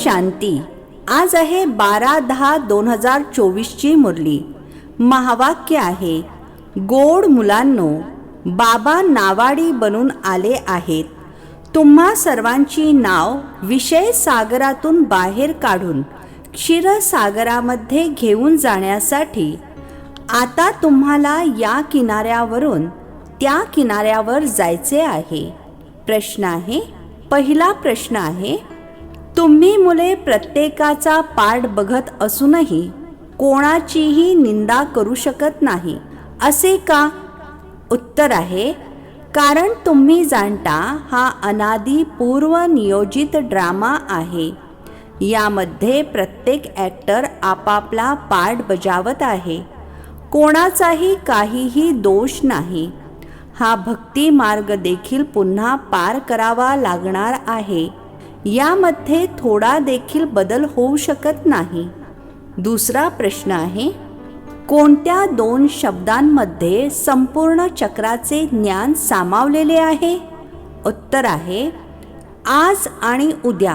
शांती. आज आहे 12/10/2024 ची मुरली. महावाक्य आहे, गोड मुलांनो, बाबा नावाडी बनून आले आहेत. तुम्हा सर्वांची नाव विषय सागरातून बाहेर काढून क्षीरसागरामध्ये घेऊन जाण्यासाठी आता तुम्हाला या किनाऱ्यावरून त्या किनाऱ्यावर जायचे आहे. प्रश्न आहे, पहिला प्रश्न आहे, तुम्ही मुले प्रत्येकाचा पाठ बघत असूनही कोणाचीही निंदा करू शकत नाही, असे का? उत्तर आहे, कारण तुम्ही जाणता हा अनादी पूर्व नियोजित ड्रामा आहे. यामध्ये प्रत्येक ॲक्टर आपापला पाठ बजावत आहे. कोणाचाही काहीही दोष नाही. हा भक्ती मार्ग देखील पुन्हा पार करावा लागणार आहे. यामध्ये थोडा देखील बदल होऊ शकत नाही. दुसरा प्रश्न आहे, कोणत्या 2 शब्दांमध्ये संपूर्ण चक्राचे ज्ञान सामावलेले आहे? उत्तर आहे, आज आणि उद्या.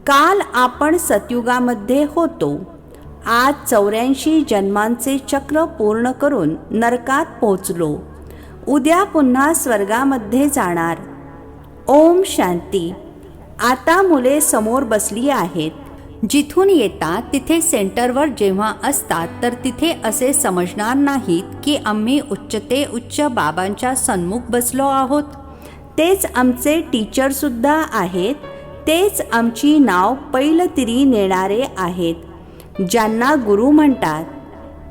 काल आपण सतयुगामध्ये होतो. आज 84 जन्मांचे चक्र पूर्ण करून नरकात पोहोचलो. उद्या पुन्हा स्वर्गामध्ये जाणार. ओम शांती. आता मुले समोर बसली आहेत. जिथून येतात तिथे सेंटरवर जेव्हा असतात तर तिथे असे समजणार नाहीत की आम्ही उच्च ते उच्च बाबांच्या सन्मुख बसलो आहोत. तेच आमचे टीचरसुद्धा आहेत. तेच आमची नाव पैलतिरी नेणारे आहेत, ज्यांना गुरु म्हणतात.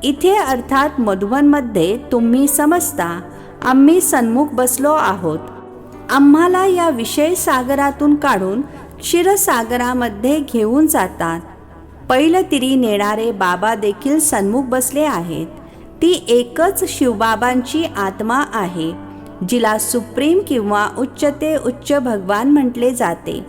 इथे अर्थात मधुबनमध्ये तुम्ही समजता आम्ही सन्मुख बसलो आहोत. आम्हाला या विषय सागरातून काढून क्षीरसागरामध्ये घेऊन जातात. पैलतिरी नेणारे बाबा देखील सन्मुख बसले आहेत. ती एकच शिवबाबांची आत्मा आहे, जिला सुप्रीम किंवा उच्च ते उच्च भगवान म्हटले जाते.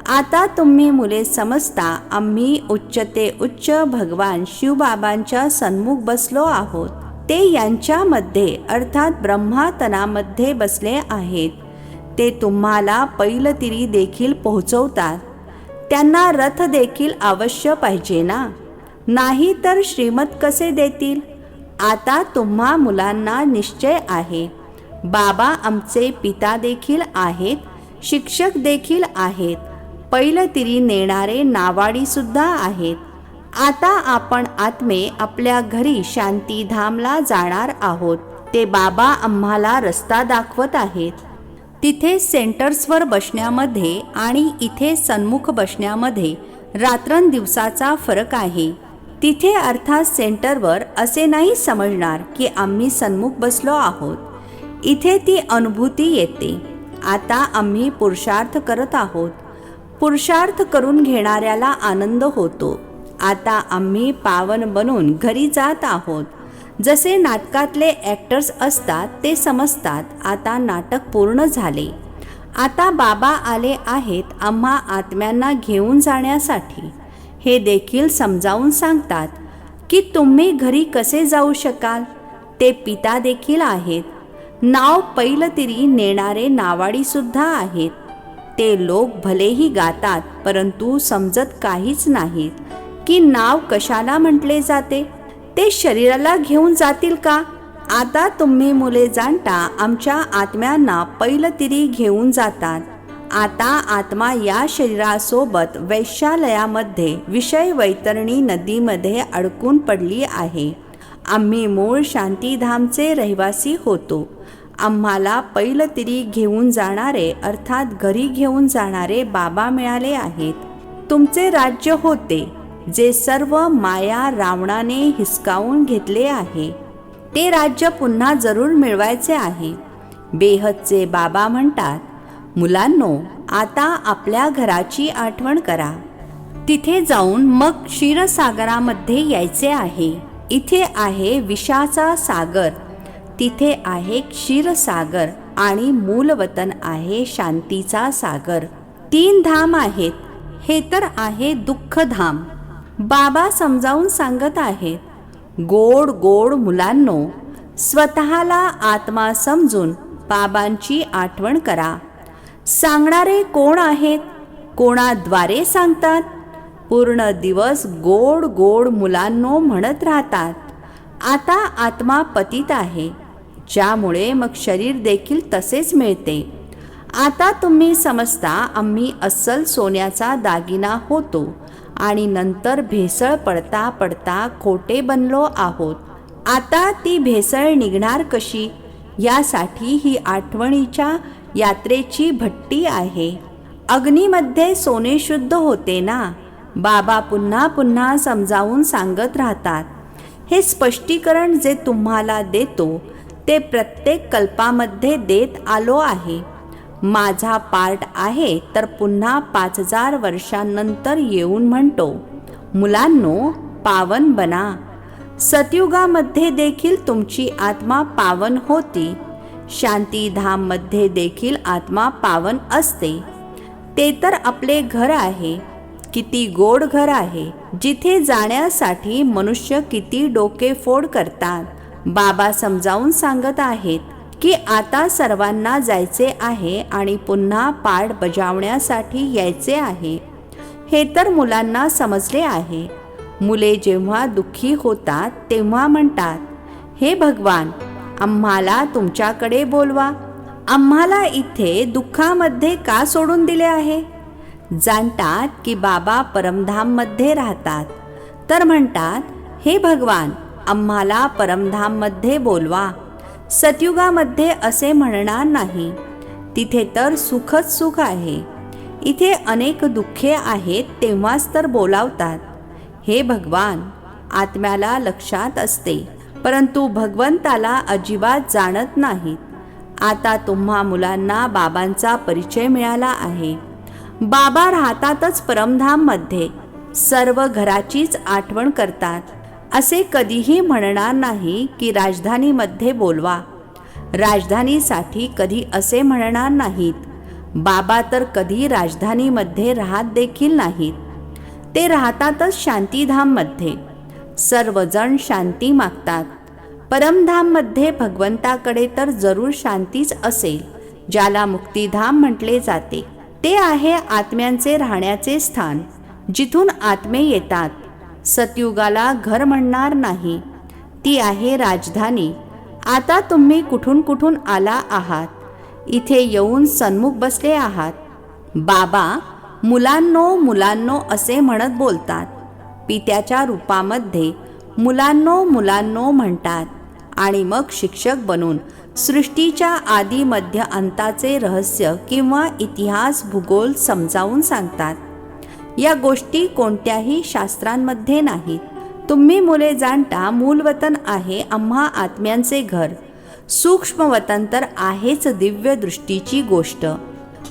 आता तुम्ही मुले समजता आम्ही उच्च ते उच्च भगवान शिवबाबांच्या सन्मुख बसलो आहोत. ते यांच्यामध्ये अर्थात ब्रह्मातनामध्ये बसले आहेत. ते तुम्हाला पैलतिरी देखील पोहोचवतात. त्यांना रथ देखील अवश्य पाहिजे ना, नाही तर श्रीमत कसे देतील? आता तुम्हा मुलांना निश्चय आहे, बाबा आमचे पिता देखील आहेत, शिक्षक देखील आहेत, पैलतिरी नेणारे नावाडी सुद्धा आहेत. आता आपण आत्मे आपल्या घरी शांतीधामला जाणार आहोत. ते बाबा आम्हाला रस्ता दाखवत आहेत. तिथे सेंटर्सवर बसण्यामध्ये आणि इथे सन्मुख बसण्यामध्ये रात्रंदिवसाचा फरक आहे. तिथे अर्थात सेंटरवर असे नाही समजणार की आम्ही सन्मुख बसलो आहोत. इथे ती अनुभूती येते. आता आम्ही पुरुषार्थ करत आहोत. पुरुषार्थ करून घेणाऱ्याला आनंद होतो. आता आम्ही पावन बनून घरी जात आहोत. जसे नाटकातले ॲक्टर्स असतात ते समजतात आता नाटक पूर्ण झाले. आता बाबा आले आहेत आम्हा आत्म्यांना घेऊन जाण्यासाठी. हे देखील समजावून सांगतात की तुम्ही घरी कसे जाऊ शकाल. ते पिता देखील आहेत. नाव पैलतिरी नेणारे नावाडीसुद्धा आहेत. ते लोक भलेही गातात परंतु समजत काहीच नाहीत की नाव कशाला म्हटले जाते. ते शरीराला घेऊन जातील का? आता तुम्ही मुले जाणता आमच्या आत्म्यांना पैलतिरी घेऊन जातात. आता आत्मा या शरीरासोबत वैश्यालयामध्ये विषय वैतरणी नदीमध्ये अडकून पडली आहे. आम्ही मूळ शांतीधामचे रहिवासी होतो. आम्हाला पैलतिरी घेऊन जाणारे अर्थात घरी घेऊन जाणारे बाबा मिळाले आहेत. तुमचे राज्य होते जे सर्व माया रावणाने हिसकावून घेतले आहे. ते राज्य पुन्हा जरूर मिळवायचे आहे. बेहदचे बाबा म्हणतात, मुलांनो, आता आपल्या घराची आठवण करा. तिथे जाऊन मग क्षीरसागरामध्ये यायचे आहे. इथे आहे विषाचा सागर, तिथे आहे क्षीरसागर आणि मूलवतन आहे शांतीचा सागर. 3 धाम आहेत. हे तर आहे दुःखधाम. बाबा समजावून सांगत आहेत, गोड गोड मुलांनो, स्वतःला आत्मा समजून बाबांची आठवण करा. सांगणारे कोण आहेत? कोणाद्वारे सांगतात? पूर्ण दिवस गोड गोड मुलांनो म्हणत राहतात. आता आत्मा पतित आहे, ज्यामुळे मग शरीर देखील तसेच मिळते. आता तुम्ही समजता आम्ही अस्सल सोन्याचा दागिना होतो आणि नंतर भेसळ पडता पडता खोटे बनलो आहोत. आता ती भेसळ निघणार कशी, यासाठी ही आठवणीच्या यात्रेची भट्टी आहे. अग्नीमध्ये सोने शुद्ध होते ना. बाबा पुन्हा पुन्हा समजावून सांगत राहतात. हे स्पष्टीकरण जे तुम्हाला देतो ते प्रत्येक कल्पामध्ये देत आलो आहे. माझा पार्ट आहे तर पुन्हा 5000 वर्षांनंतर येऊन म्हणतो, मुलांनो पावन बना. सतयुगामध्ये देखील तुमची आत्मा पावन होती. शांतीधाममध्ये देखील आत्मा पावन असते. ते तर आपले घर आहे. किती गोड घर आहे, जिथे जाण्यासाठी मनुष्य किती डोकेफोड करतात. बाबा समजावून सांगत आहेत की आता सर्वांना जायचे आहे आणि पुन्हा पाठ बजावण्यासाठी यायचे आहे. हे तर मुलांना समजले आहे. मुले जेव्हा दुःखी होतात तेव्हा म्हणतात, हे भगवान, आम्हाला तुमच्याकडे बोलवा. आम्हाला इथे दुःखामध्ये का सोडून दिले आहे. जाणतात की बाबा परमधाममध्ये राहतात तर म्हणतात, हे भगवान, आम्हाला परमधाममध्ये बोलवा. सतयुगामध्ये असे म्हणणार नाही. तिथे तर सुखच सुख आहे. इथे अनेक दुःखे आहेत तेव्हाच तर बोलावतात. हे भगवान, आत्म्याला लक्षात असते, परंतु भगवंताला अजिबात जाणत नाहीत. आता तुम्हा मुलांना बाबांचा परिचय मिळाला आहे. बाबा राहतातच परमधाममध्ये. सर्व घराचीच आठवण करतात. असे कधीही म्हणणार नाही की राजधानीमध्ये बोलवा. राजधानीसाठी कधी असे म्हणणार नाहीत. बाबा तर कधी राजधानीमध्ये राहत देखील नाहीत. ते राहतातच शांतीधाममध्ये. सर्वजण शांती मागतात. परमधाममध्ये भगवंताकडे तर जरूर शांतीच असेल, ज्याला मुक्तिधाम म्हटले जाते. ते आहे आत्म्यांचे राहण्याचे स्थान, जिथून आत्मे येतात. सतयुगाला घर म्हणणार नाही. ती आहे राजधानी. आता तुम्ही कुठून कुठून आला आहात. इथे येऊन सन्मुख बसले आहात. बाबा मुलांनो मुलांनो असे म्हणत बोलतात. पित्याच्या रूपामध्ये मुलांनो मुलांनो म्हणतात आणि मग शिक्षक बनून सृष्टीच्या आदी मध्य अंताचे रहस्य किंवा इतिहास भूगोल समजावून सांगतात. या गोष्टी कोणत्याही शास्त्रांमध्ये नाहीत. तुम्ही मुले जाणता मूलवतन आहे आम्हा आत्म्यांचे घर. सूक्ष्म वतन तर आहेच दिव्य दृष्टीची गोष्ट.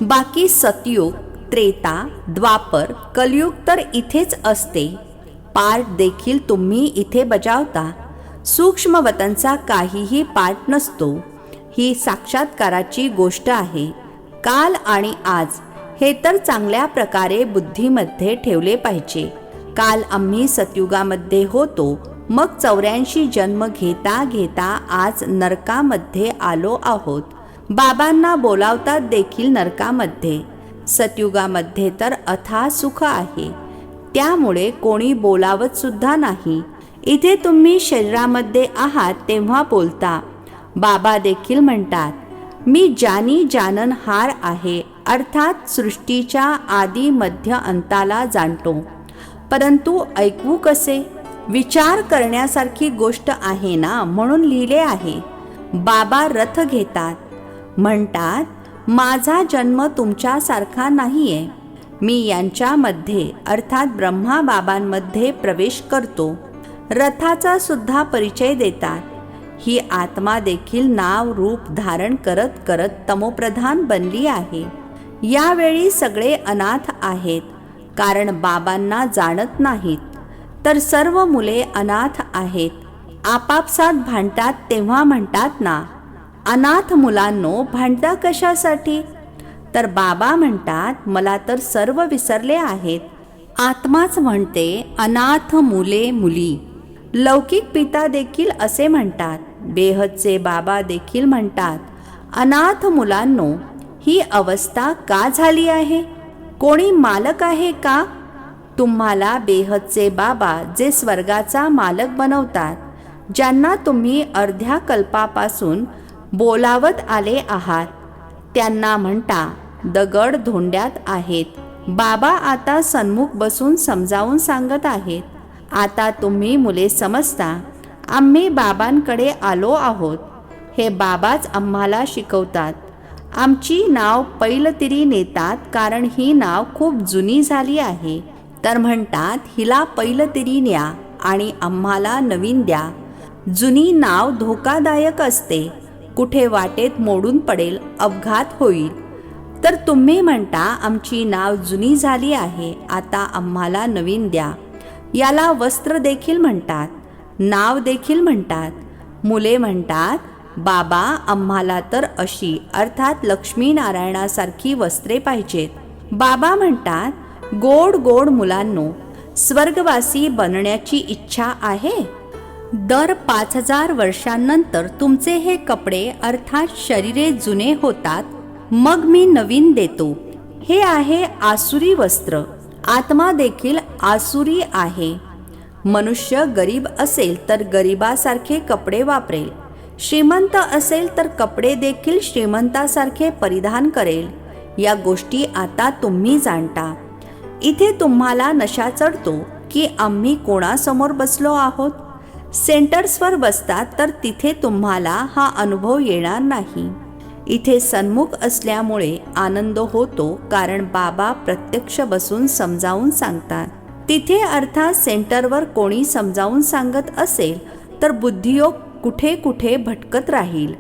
बाकी सतयुग, त्रेता, द्वापर, कलयुग तर इथेच असते. पार्ट देखील तुम्ही इथे बजावता. सूक्ष्म वतनचा काहीही पार्ट नसतो. ही साक्षात्काराची गोष्ट आहे. काल आणि आज हे तर चांगल्या प्रकारे बुद्धीमध्ये ठेवले पाहिजे. काल आम्ही सतयुगामध्ये होतो, मग 84 जन्म घेता घेता आज नरकामध्ये आलो आहोत. बाबांना बोलावतात देखील नरकामध्ये. सतयुगामध्ये तर अथाह सुख आहे, त्यामुळे कोणी बोलावत सुद्धा नाही. इथे तुम्ही शरीरामध्ये आहात तेव्हा बोलता. बाबा देखील म्हणतात, मी जानी जानन हार आहे, अर्थात सृष्टीच्या आदी मध्य अंताला जाणतो. परंतु ऐकू कसे. विचार करण्यासारखी गोष्ट आहे ना, म्हणून लिहिले आहे. बाबा रथ घेतात. म्हणतात, माझा जन्म तुमच्यासारखा नाहीये. मी यांच्यामध्ये अर्थात ब्रह्मा बाबांमध्ये प्रवेश करतो. रथाचा सुद्धा परिचय देतात. ही आत्मा देखील नाव रूप धारण करत करत तमोप्रधान बनली आहे. यावेळी सगळे अनाथ आहेत, कारण बाबांना जाणत नाहीत. तर सर्व मुले अनाथ आहेत. आपापसात भांडतात तेव्हा म्हणतात ना, अनाथ मुलांनो भांडता कशासाठी. तर बाबा म्हणतात, मला तर सर्व विसरले आहेत. आत्माच म्हणते, अनाथ मुले मुली. लौकिक पिता देखील असे म्हणतात. बेहदचे बाबा देखील म्हणतात, अनाथ मुलांनो, ही अवस्था का झाली आहे. कोणी मालक आहे का. तुम्हाला बेहदचे बाबा जे स्वर्गाचा मालक बनवतात, ज्यांना तुम्ही अर्ध्या कल्पापासून बोलावत आले आहात, त्यांना म्हणता दगड धोंड्यात आहेत. बाबा आता सन्मुख बसून समजावून सांगत आहेत. आता तुम्ही मुले समजता आम्ही बाबांकडे आलो आहोत. हे बाबाच आम्हाला शिकवतात. आमची नाव पैलतिरी नेतात कारण ही नाव खूप जुनी झाली आहे. तर म्हणतात हिला पैलतिरी न्या आणि आम्हाला नवीन द्या. जुनी नाव धोकादायक असते, कुठे वाटेत मोडून पडेल, अपघात होईल. तर तुम्ही म्हणता आमची नाव जुनी झाली आहे, आता आम्हाला नवीन द्या. याला वस्त्र देखील म्हणतात, नाव देखील म्हणतात. मुले म्हणतात बाबा आम्हाला तर अशी अर्थात लक्ष्मीनारायणासारखी वस्त्रे पाहिजेत. बाबा म्हणतात गोड गोड मुलांनो, स्वर्गवासी बनण्याची इच्छा आहे. दर 5000 वर्षांनंतर तुमचे हे कपडे अर्थात शरीरे जुने होतात, मग मी नवीन देतो. हे आहे आसुरी वस्त्र. आत्मा देखील आसुरी आहे. मनुष्य गरीब असेल तर गरिबासारखे कपडे वापरेल, श्रीमंत असेल तर कपडे देखील श्रीमंतासारखे परिधान करेल. या गोष्टी आता तुम्ही जाणता. इथे तुम्हाला नशा चढतो की आम्ही कोणासमोर बसलो आहोत. सेंटर्सवर बसतात तर तिथे तुम्हाला हा अनुभव येणार नाही. इथे सन्मुख असल्यामुळे आनंद होतो, कारण बाबा प्रत्यक्ष बसून समजावून सांगतात. तिथे अर्थात सेंटरवर कोणी समजावून सांगत असेल तर बुद्धियोग कुठे कुठे भटकत राहील.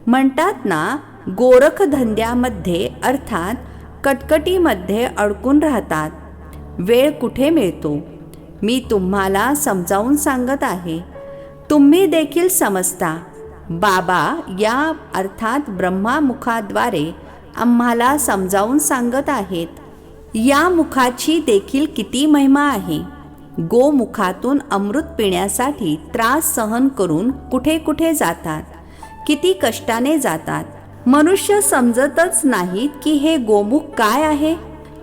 म्हणतात ना, गोरखधंद्यामध्ये अर्थात कटकटीमध्ये अडकून राहतात. वेळ कुठे मिळतो. मी तुम्हाला समजावून सांगत आहे, तुम्ही देखील समजता. बाबा या अर्थात ब्रह्मामुखाद्वारे आम्हाला समजावून सांगत आहेत. या मुखाची देखील किती महिमा आहे. गोमुखातून अमृत पिण्यासाठी त्रास सहन करून कुठे कुठे जातात, किती कष्टाने जातात. मनुष्य समजतच नाहीत की हे गोमुख काय आहे.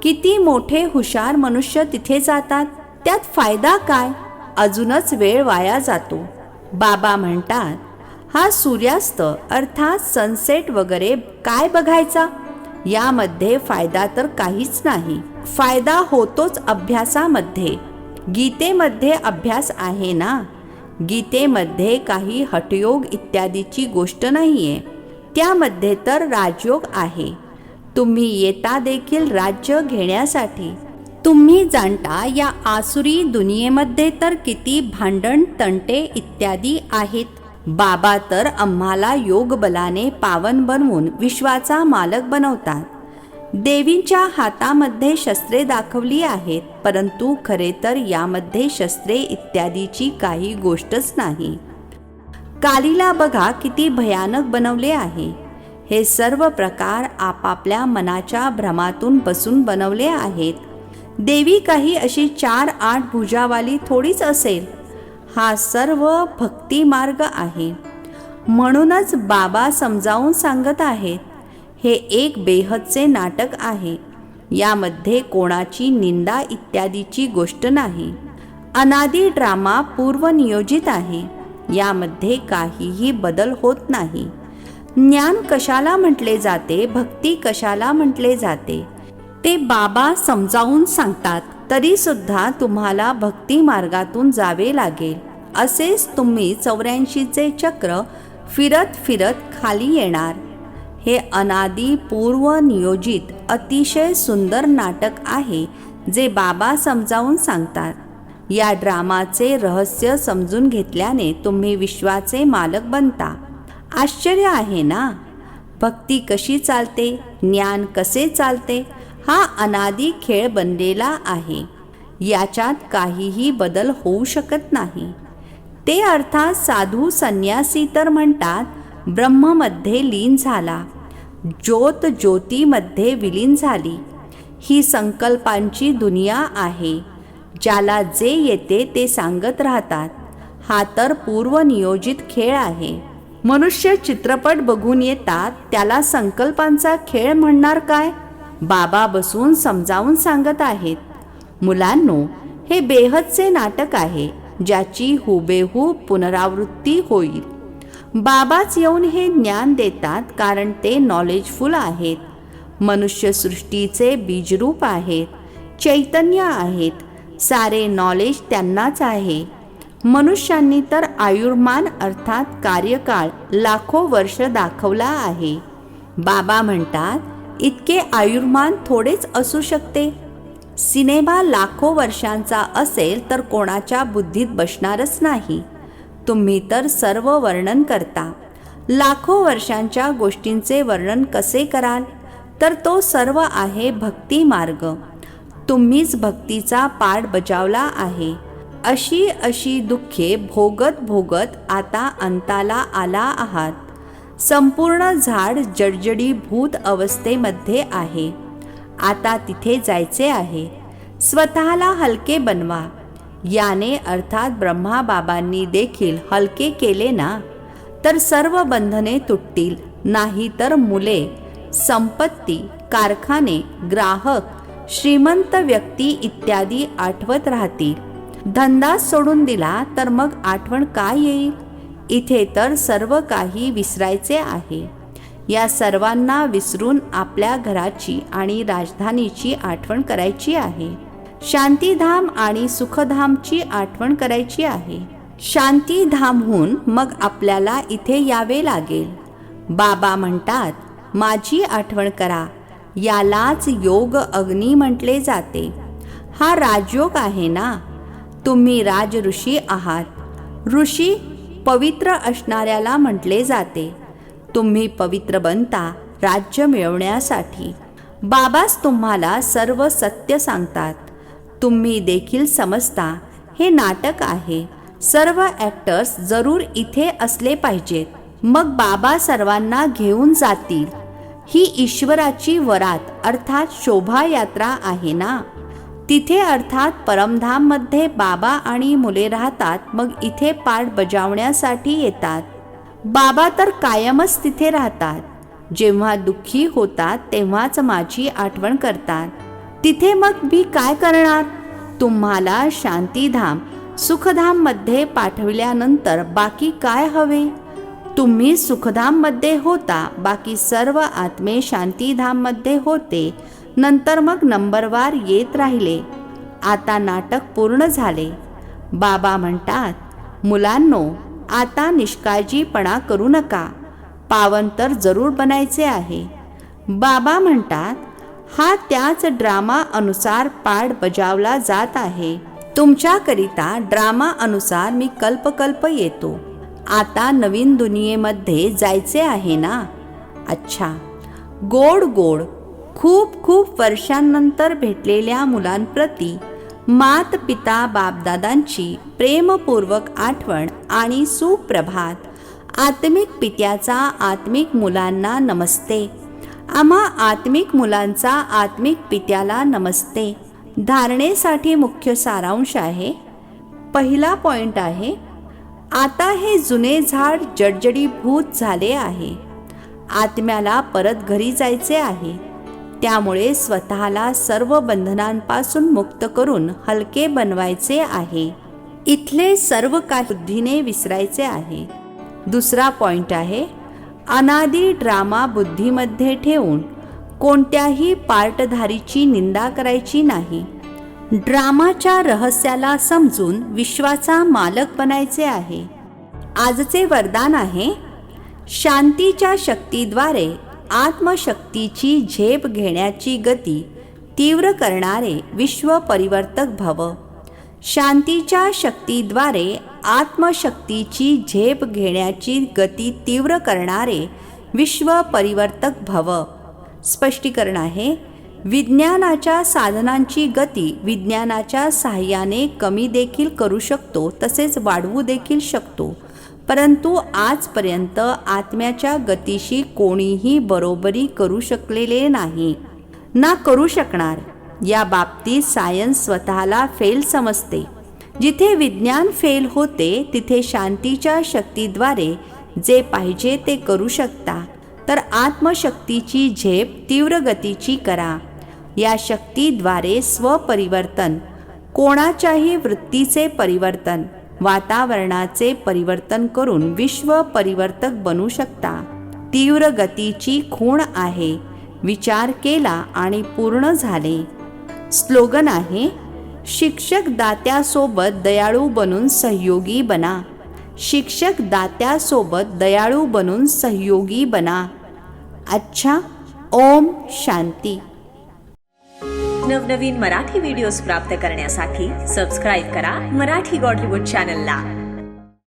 किती मोठे हुशार मनुष्य तिथे जातात, त्यात फायदा काय. अजूनच वेळ वाया जातो. बाबा म्हणतात हा सूर्यास्त अर्थात सनसेट वगैरे काय बघायचा. यामध्ये फायदा तर काहीच नाही. फायदा होतोच अभ्यासामध्ये. गीतेमध्ये अभ्यास आहे ना. गीतेमध्ये काही हठयोग इत्यादीची गोष्ट नाहीये. त्यामध्ये तर राजयोग आहे. तुम्ही येता देखील राज्य घेण्यासाठी. तुम्ही जाणता या आसुरी दुनियेमध्ये तर किती भांडण तंटे इत्यादी आहेत. बाबा तर आम्हाला योग बलाने पावन बनवून विश्वाचा मालक बनवतात. देवींच्या हातामध्ये शस्त्रे दाखवली आहेत, परंतु खरे तर यामध्ये शस्त्रे इत्यादीची काही गोष्टच नाही. कालीला बघा किती भयानक बनवले आहे. हे सर्व प्रकार आपापल्या मनाच्या भ्रमातून बसून बनवले आहेत. देवी काही अशी 4-8 भुजावाली थोडीच असेल. हा सर्व भक्ती मार्ग आहे. म्हणूनच बाबा समजावून सांगत आहेत, हे एक बेहदचे नाटक आहे. यामध्ये कोणाची निंदा इत्यादीची गोष्ट नाही. अनादी ड्रामा पूर्वनियोजित आहे. यामध्ये काहीही बदल होत नाही. ज्ञान कशाला म्हटले जाते, भक्ती कशाला म्हटले जाते, ते बाबा समजावून सांगतात. तरी सुद्धा तुम्हाला भक्ती मार्गातून जावे लागेल. असेच तुम्ही 84चे चक्र फिरत फिरत खाली येणार. हे अनादी पूर्वनियोजित अतिशय सुंदर नाटक आहे जे बाबा समजावून सांगतात. या ड्रामाचे रहस्य समजून घेतल्याने तुम्ही विश्वाचे मालक बनता. आश्चर्य आहे ना. भक्ती कशी चालते, ज्ञान कसे चालते, हा अनादी खेळ बनलेला आहे. याच्यात काहीही बदल होऊ शकत नाही. ते अर्थात साधू संन्यासी तर म्हणतात ब्रह्ममध्ये लीन झाला, ज्योत ज्योतीमध्ये विलीन झाली. ही संकल्पांची दुनिया आहे. ज्याला जे येते ते सांगत राहतात. हा तर पूर्वनियोजित खेळ आहे. मनुष्य चित्रपट बघून येतात, त्याला संकल्पांचा खेळ म्हणणार काय. बाबा बसून समजावून सांगत आहेत, मुलांनो, हे बेहदचे नाटक आहे, ज्याची हुबेहूब पुनरावृत्ती होईल. बाबाच येऊन हे ज्ञान देतात, कारण ते नॉलेजफुल आहेत, मनुष्यसृष्टीचे बीजरूप आहेत, चैतन्य आहेत. सारे नॉलेज त्यांनाच आहे. मनुष्यांनी तर आयुर्मान अर्थात कार्यकाळ लाखो वर्ष दाखवला आहे. बाबा म्हणतात, इतके आयुर्मान थोडेच असू शकते. सिनेमा लाखो वर्षांचा असेल तर कोणाच्या बुद्धीत बसणारच नाही. तुम्ही तर सर्व वर्णन करता. लाखो वर्षांच्या गोष्टींचे वर्णन कसे कराल? तर तो सर्व आहे भक्ती मार्ग. तुम्हीच भक्तीचा पाठ बजावला आहे. अशी अशी दुःखे भोगत भोगत आता अंताला आला आहात. संपूर्ण झाड जडजडीभूत अवस्थेमध्ये आहे. आता तिथे जायचे आहे. स्वतःला हलके बनवा. याने अर्थात ब्रह्मा बाबांनी देखील हलके केले ना, तर सर्व बंधने तुटतील. नाही तर मुले, संपत्ती, कारखाने, ग्राहक, श्रीमंत व्यक्ती इत्यादी आठवत राहतील. धंदा सोडून दिला तर मग आठवण काय येईल? इथे तर सर्व काही विसरायचे आहे. या सर्वांना विसरून आपल्या घराची आणि राजधानीची आठवण करायची आहे. शांतीधाम आणि सुखधामची आठवण करायची आहे. शांतीधामहून मग आपल्याला इथे यावे लागेल. बाबा म्हणतात, माझी आठवण करा. यालाच योग अग्नी म्हटले जाते. हा राजयोग आहे ना. तुम्ही राजऋषी आहात. ऋषी पवित्र असणाऱ्याला म्हटले जाते. तुम्ही पवित्र बनता राज्य मिळवण्यासाठी. बाबाच तुम्हाला सर्व सत्य सांगतात. तुम्ही देखील समजता हे नाटक आहे. सर्व ॲक्टर्स जरूर इथे असले पाहिजेत. मग बाबा सर्वांना घेऊन जातील. ही ईश्वराची वरात अर्थात शोभायात्रा आहे ना. तिथे अर्थात परमधाममध्ये बाबा आणि मुले राहतात. मग इथे पाठ बजावण्यासाठी येतात. बाबा तर कायमच तिथे राहतात. जेव्हा दुःखी होतात तेव्हाच माझी आठवण करतात. तिथे मग मी काय करणार? तुम्हाला शांतीधाम सुखधाममध्ये पाठविल्यानंतर बाकी काय हवे? तुम्ही सुखधाममध्ये होता, बाकी सर्व आत्मे शांतीधाममध्ये होते. नंतर मग नंबरवार येत राहिले. आता नाटक पूर्ण झाले. बाबा म्हणतात, मुलांनो, आता निष्काळजीपणा करू नका. पावन तर जरूर बनायचे आहे. बाबा म्हणतात, हा त्याच ड्रामा अनुसार पाठ बजावला जात आहे. तुमच्याकरिता ड्रामा अनुसार मी कल्पकल्प येतो. आता नवीन दुनियेमध्ये जायचे आहे ना. अच्छा. गोड गोड खूप खूप वर्षांनंतर भेटलेल्या मुलांप्रती मात पिता बापदादांची प्रेमपूर्वक आठवण आणि सुप्रभात. आत्मिक पित्याचा आत्मिक मुलांना नमस्ते. आम्हा आत्मिक मुलांचा आत्मिक पित्याला नमस्ते. धारणेसाठी मुख्य सारांश आहे. पहिला पॉइंट आहे, आता हे जुने झाड जडजडीभूत झाले आहे. आत्म्याला परत घरी जायचे आहे. त्यामुळे स्वतःला सर्व बंधनांपासून मुक्त करून हलके बनवायचे आहे. इथले सर्व काही बुद्धीने विसरायचे आहे. दुसरा पॉइंट आहे, अनादी ड्रामा बुद्धीमध्ये ठेवून कोणत्याही पार्टधारीची निंदा करायची नाही. ड्रामाच्या रहस्याला समजून विश्वाचा मालक बनायचे आहे. आजचे वरदान आहे, शांतीच्या शक्तीद्वारे आत्मशक्तीची झेप घेण्याची गती तीव्र करणारे विश्व परिवर्तक भव. शांतीच्या शक्तीद्वारे आत्मशक्तीची झेप घेण्याची गती तीव्र करणारे विश्व परिवर्तक भव. स्पष्टीकरण आहे, विज्ञानाच्या साधनांची गती विज्ञानाच्या साहाय्याने कमी देखील करू शकतो, तसेच वाढवू देखील शकतो. परंतु आजपर्यंत आत्म्याच्या गतीशी कोणीही बरोबरी करू शकलेले नाही, ना करू शकणार. या बाबतीत सायन्स स्वतःला फेल समजते. जिथे विज्ञान फेल होते तिथे शांतीच्या शक्तीद्वारे जे पाहिजे ते करू शकता. तर आत्मशक्तीची झेप तीव्र गतीची करा. या शक्तीद्वारे स्वपरिवर्तन कोणाच्याही वृत्तीचे परिवर्तन, वातावरणाचे परिवर्तन करून विश्व परिवर्तक बनू शकता. तीव्र गतीची खूण आहे. विचार केला आणि पूर्ण झाले. स्लोगन आहे, शिक्षक दात्यासोबत दयाळू बनून सहयोगी बना. शिक्षक दात्यासोबत दयाळू बनून सहयोगी बना. अच्छा. ओम शांती. नवनवीन मराठी व्हिडिओज प्राप्त करण्यासाठी सबस्क्राईब करा मराठी गॉड रिपोर्ट चॅनलला.